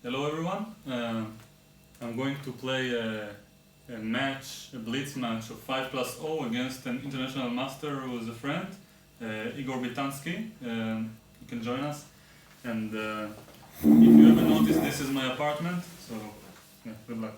Hello everyone, I'm going to play a match, a Blitz match of 5+0 against an international master who is a friend, Igor Bitensky. You can join us. And if you haven't noticed, this is my apartment, so yeah, good luck.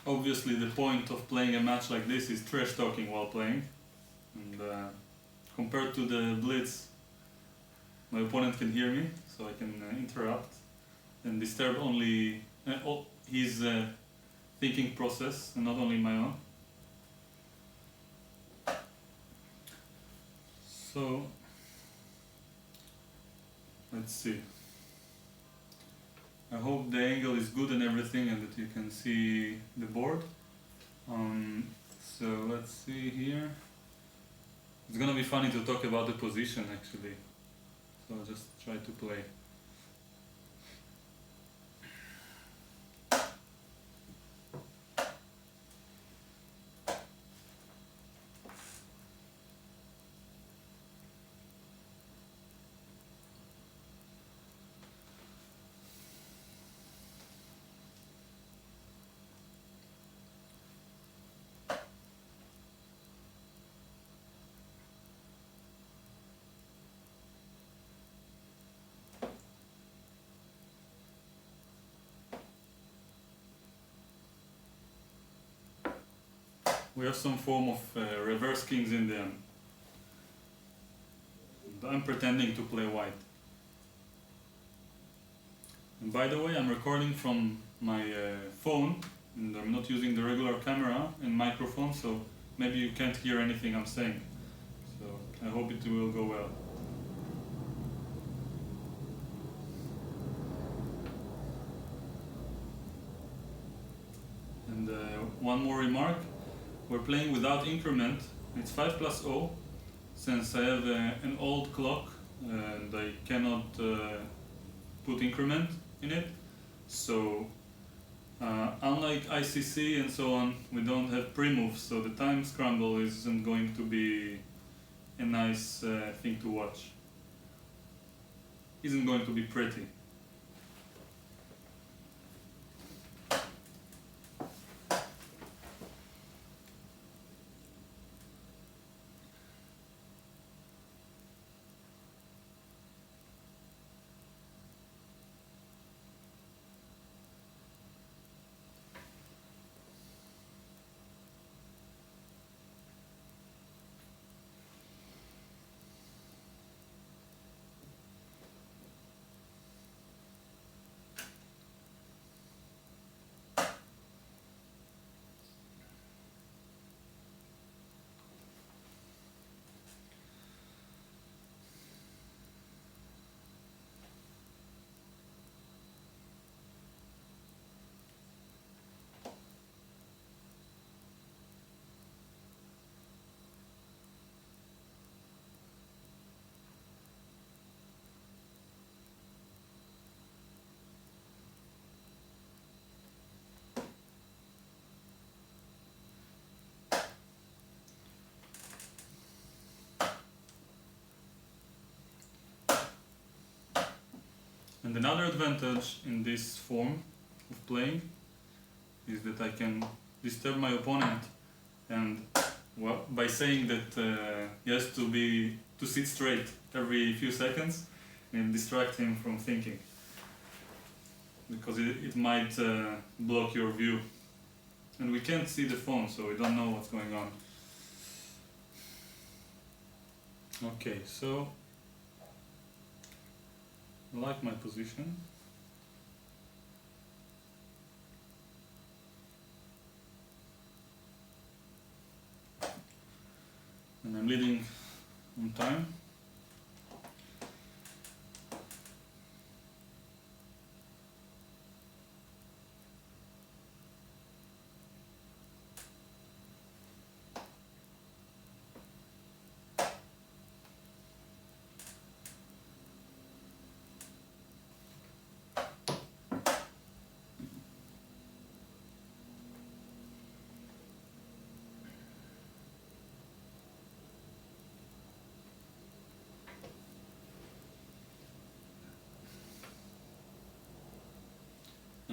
Obviously the point of playing a match like this is trash talking while playing, and compared to the Blitz, my opponent can hear me, so I can interrupt and disturb only his thinking process and not only my own. So let's see. I hope the angle is good and everything and that you can see the board. So let's see here. It's gonna be funny to talk about the position actually. So I'll just try to play. We have some form of reverse kings in the end. I'm pretending to play white. And by the way, I'm recording from my phone, and I'm not using the regular camera and microphone, so maybe you can't hear anything I'm saying. So I hope it will go well. And one more remark. We're playing without increment. It's 5+0. Since I have an old clock and I cannot put increment in it, so unlike ICC and so on, we don't have pre-moves, so the time scramble isn't going to be a nice thing to watch. Isn't going to be pretty. And another advantage in this form of playing is that I can disturb my opponent, and well, by saying that he has to sit straight every few seconds and distract him from thinking, because it might block your view, and we can't see the phone, so we don't know what's going on. Okay, so I like my position. And I'm leading on time.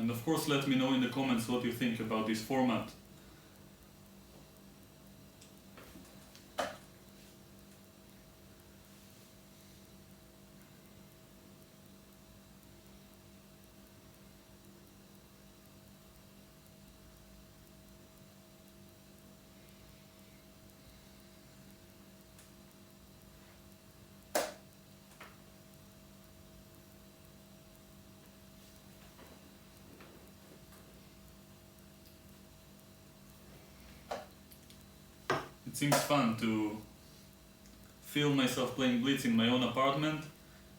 And of course, let me know in the comments what you think about this format. It seems fun to film myself playing Blitz in my own apartment,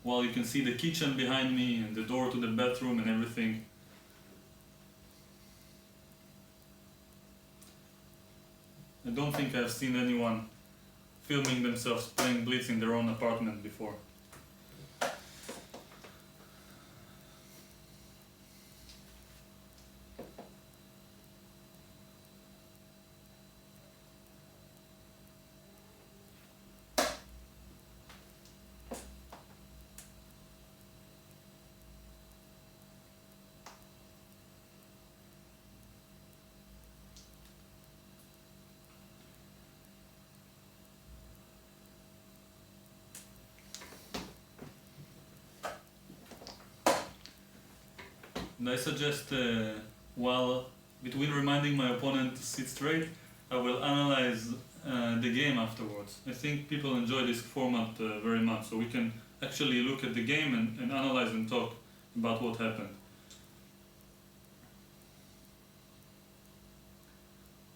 while you can see the kitchen behind me and the door to the bathroom and everything. I don't think I've seen anyone filming themselves playing Blitz in their own apartment before. And I suggest, while between reminding my opponent to sit straight, I will analyze the game afterwards. I think people enjoy this format very much, so we can actually look at the game and analyze and talk about what happened.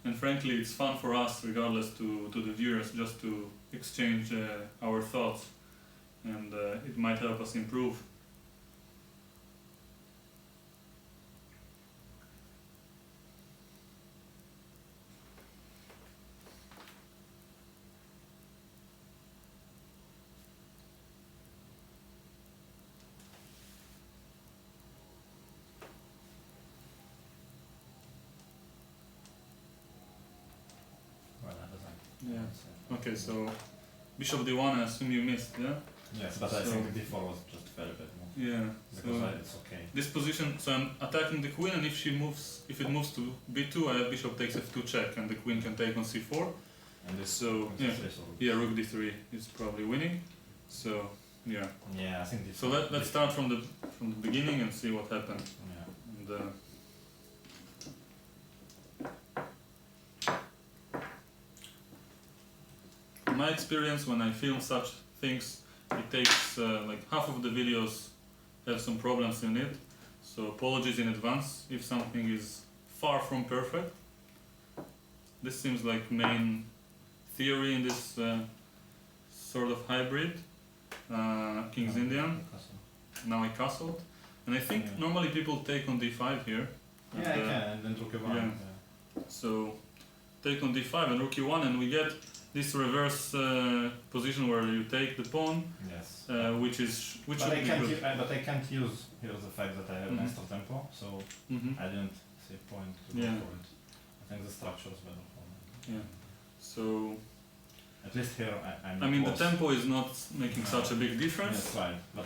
And frankly, it's fun for us, regardless to the viewers, just to exchange our thoughts, and it might help us improve. Yeah. Okay, so Bishop D1, I assume you missed, yeah? Yes, but I think D4 was just very bad move. Yeah. Because it's okay. This position, so I'm attacking the queen, and if it moves to B2, I have bishop takes F2 check, and the queen can take on C4. And this so yeah, rook D3 is probably winning. So yeah. Yeah, I think this. So let's start from the beginning and see what happened. Yeah. And, in my experience, when I film such things, it takes like half of the videos have some problems in it. So apologies in advance if something is far from perfect. This seems like main theory in this sort of hybrid. King's Indian. Now I castled. And I think normally people take on D5 here. Yeah, I can, and then rook E1. Yeah. So take on D5 and rook E1, and we get this reverse position where you take the pawn, yes. Which but I can't but I can't use here the fact that I have master tempo, so I didn't see a point to go for it. I think the structure is better for me. Yeah. So at least here I mean the tempo is not making such a big difference. That's right. But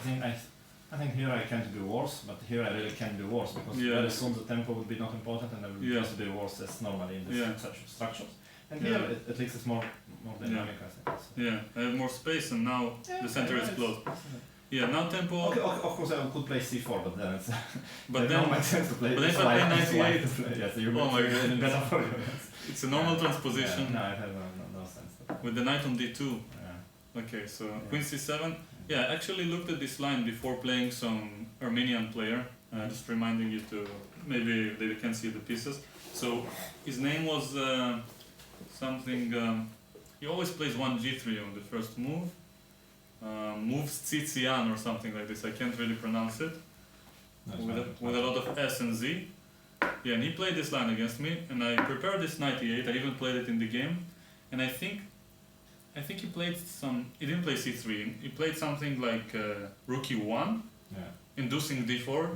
I think here I can't do worse, but here I really can do worse because very soon the tempo would be not important and I will just do worse as normally in this such structures. And here at least it's more dynamic, I think. So. Yeah, I have more space and now the center is closed. Yeah, now tempo. Okay, of course I could play C4, but then it's. But then makes sense to play. But if I play 98, yes, you oh my god, better for you. It's a normal transposition. Yeah, no, it has no sense. With the knight on D2. Yeah. Okay, so Queen C7. Yeah, I actually looked at this line before playing some Armenian player. Just reminding you to maybe they can see the pieces. So his name was something. He always plays 1 G3 on the first move. Moves Tsitsian or something like this. I can't really pronounce it. With a lot of S and Z. Yeah, and he played this line against me, and I prepared this 98. I even played it in the game, and I think he played some. He didn't play C3. He played something like Rook E1, inducing D4,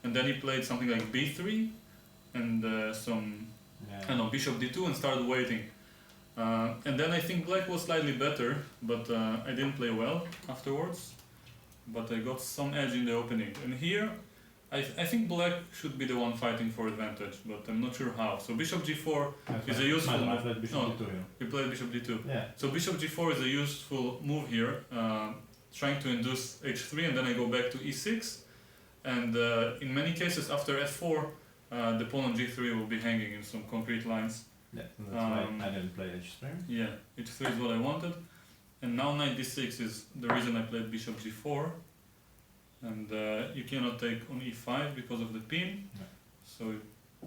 and then he played something like B3, and some I don't know, Bishop D2, and started waiting. And then I think Black was slightly better, but I didn't play well afterwards. But I got some edge in the opening. And here, I think black should be the one fighting for advantage, but I'm not sure how. So bishop g4 is a useful move. Played bishop d2 here. You played bishop d2. Yeah. So bishop g4 is a useful move here, trying to induce h3, and then I go back to e6. And in many cases after f4, the pawn on g3 will be hanging in some concrete lines. Yeah, that's why I didn't play h3. Yeah, h3 is what I wanted. And now knight d6 is the reason I played bishop g4. And you cannot take on e5 because of the pin. Yeah. So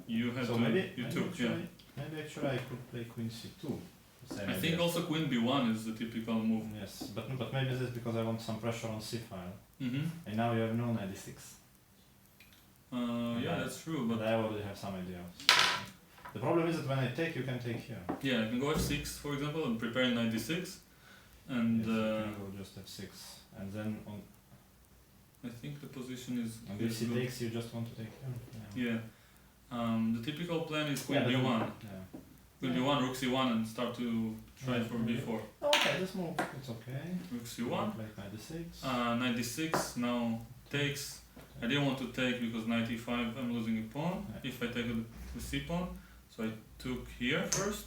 you had so to, maybe took, actually, yeah. Maybe actually I could play queen c2. I think also queen b1 is the typical move. Yes, but maybe this is because I want some pressure on c file. Mm-hmm. And now you have no knight d6. Yeah, that's true, but I already have some idea. The problem is that when I take, you can take here. yeah, I can go f6 for example and prepare knight d6, and yes, you can go just f6, and then on. I think the position is. And is if he good. takes, you just want to take here. Yeah. The typical plan is queen Yeah, b1. Yeah. Queen b1, rook c1, and start to try for b4. Okay, this move, it's okay. Rook c1. Play knight d6. Knight d6 now takes. I didn't want to take because knight e5 I'm losing a pawn. Yeah. If I take the c pawn, so I took here first,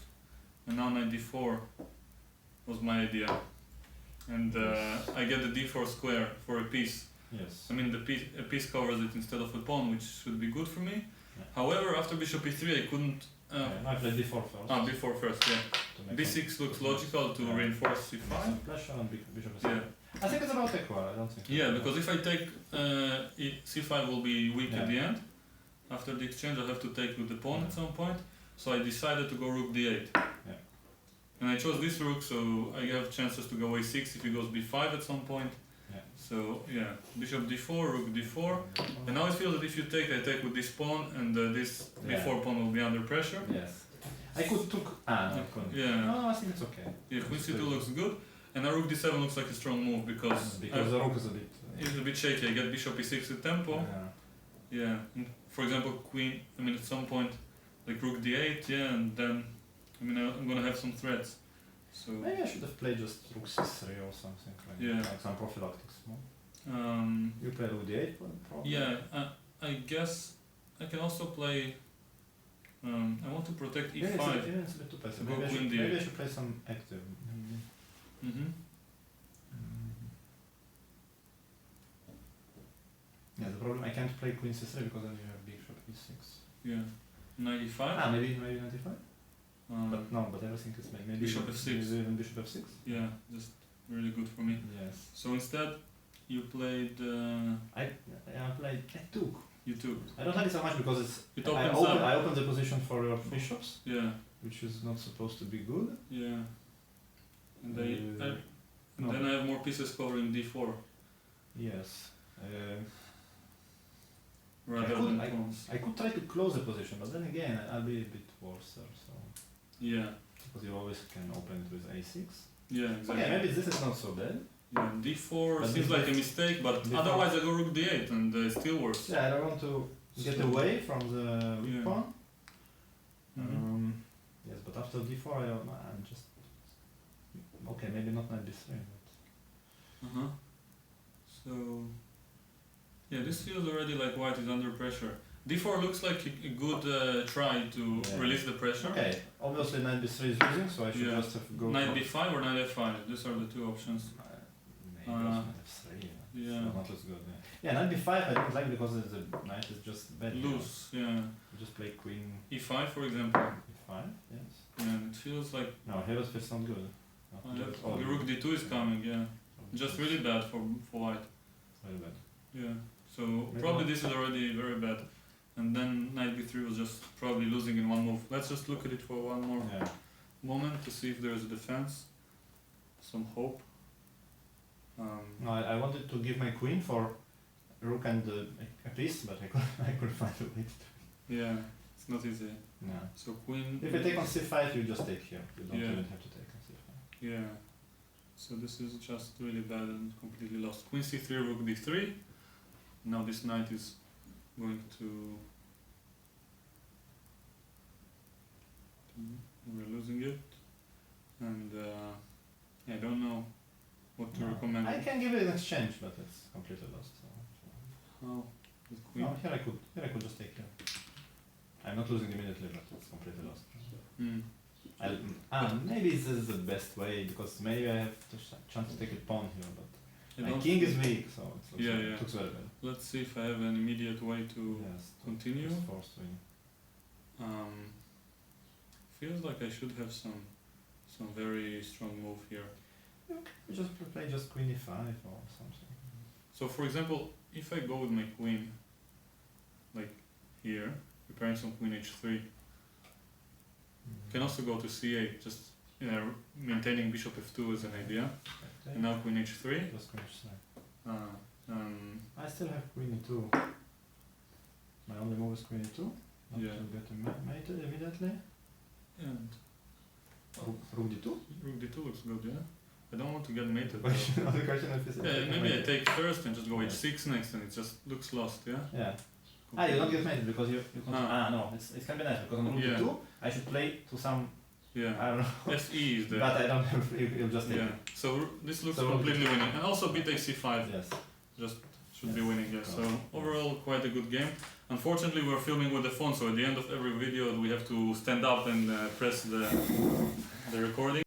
and now knight d4 was my idea. And I get the d4 square for a piece. Yes. I mean a piece covers it instead of a pawn, which should be good for me. Yeah. However, after bishop e3 I couldn't. I played d4 first. b4 first, yeah. b6 looks logical to reinforce c5. Some pressure on bishop e6. Yeah. I think it's about equal. I don't think. Yeah, because if I take c5 will be weak Yeah. at the end. After the exchange, I have to take with the pawn at some point. So I decided to go rook d8. Yeah. And I chose this rook, so I have chances to go a6 if he goes b5 at some point. Yeah. So yeah, bishop d4, rook d4. And now it feels that if you take, I take with this pawn, and this b4 pawn will be under pressure. Yes. I could took. No, I couldn't. Yeah. No, I think it's okay. Yeah, queen c2 looks good. And now rook d7 looks like a strong move because the rook is a bit. it's a bit shaky. I get bishop e6 at tempo. Yeah. For example, queen. I mean, at some point, like rook d8. Yeah, and then I mean, I'm gonna have some threats. So Maybe I should have played just rook c3 or something like some prophylactics. No? You play rook d8 probably. Yeah, I guess I can also play. I want to protect e5. Yeah, it's a bit too passive. Maybe I should play some active. Mm-hmm. Yeah, the problem I can't play queen c3 because then you have bishop e6. Yeah, knight e5. Maybe 95. But everything is maybe bishop f6. Even bishop f6. Yeah, just really good for me. Yes. So instead, you played. I played. I took. You took. I don't like it so much because it's. It opens up. I open the position for your bishops. Yeah. Which is not supposed to be good. Yeah. And then I have more pieces covering d4. Yes. Rather than pawns. I could try to close the position, but then again, I'll be a bit worse. So. Yeah. Because you always can open it with a6. Yeah, exactly. Okay, maybe this is not so bad. Yeah, d4 But seems like a mistake, but d4. otherwise I go rook d8 and it still works. Yeah, I don't want to get away from the weak pawn. Yes, but after d4, I'm just okay. Maybe not knight d3. But So yeah, this feels already like white is under pressure. d4 looks like a good try to release the pressure. Okay, obviously knight b3 is losing, so I should just have go. Knight b5 or knight f5. These are the two options. Maybe knight f3. Yeah. Not as good. Yeah, knight b5 I don't like because the knight is just bad. Loose. Yeah. You just play queen. e5 for example. e5. Yes. Yeah, it feels like. No, here it feels not good. The rook d2 is coming. Yeah. Just really bad for white. Very bad. Yeah. So probably this is already very bad. And then knight b3 was just probably losing in one move. Let's just look at it for one more moment to see if there is a defense. Some hope. No, I wanted to give my queen for rook and a piece, but I could find a way to. Yeah, it's not easy. No. So queen. If you take on c5, you just take here. You don't even have to take on c5. Yeah. So this is just really bad and completely lost. Queen c3, rook d3. Now this knight is going to. We're losing it, and I don't know what to recommend. I can give it an exchange, but it's completely lost. So. How? With queen. No, here I could just take here. I'm not losing immediately, but it's completely lost. Mm. Maybe this is the best way, because maybe I have the chance to take a pawn here, but I my don't king is think- weak, so it looks very well. Let's see if I have an immediate way to Yes, continue. just forced win. Feels like I should have some very strong move here. You just play just queen e5 or something. So for example, if I go with my queen, like here, preparing some queen h3, can also go to c8, just maintaining bishop f2 as an idea. Okay. And now queen h3. Just queen h3. I still have queen e2. My only move is queen e2. Not Yeah. to get mated immediately. And Rook d2? rook d2 looks good, yeah? I don't want to get mated. The question is Yeah, maybe I take first and just go h6 next and it just looks lost, yeah? Yeah. You don't get mated because you no, it can be nice because on rook Yeah. d2 I should play to some, Yeah. I don't know, Fe is the... but I don't have, you just take Yeah. it. So this looks So completely winning. And also bit c5 Yes. just should be Yes. winning, yeah. So Yeah. overall quite a good game. Unfortunately we're filming with the phone, so at the end of every video we have to stand up and press the recording.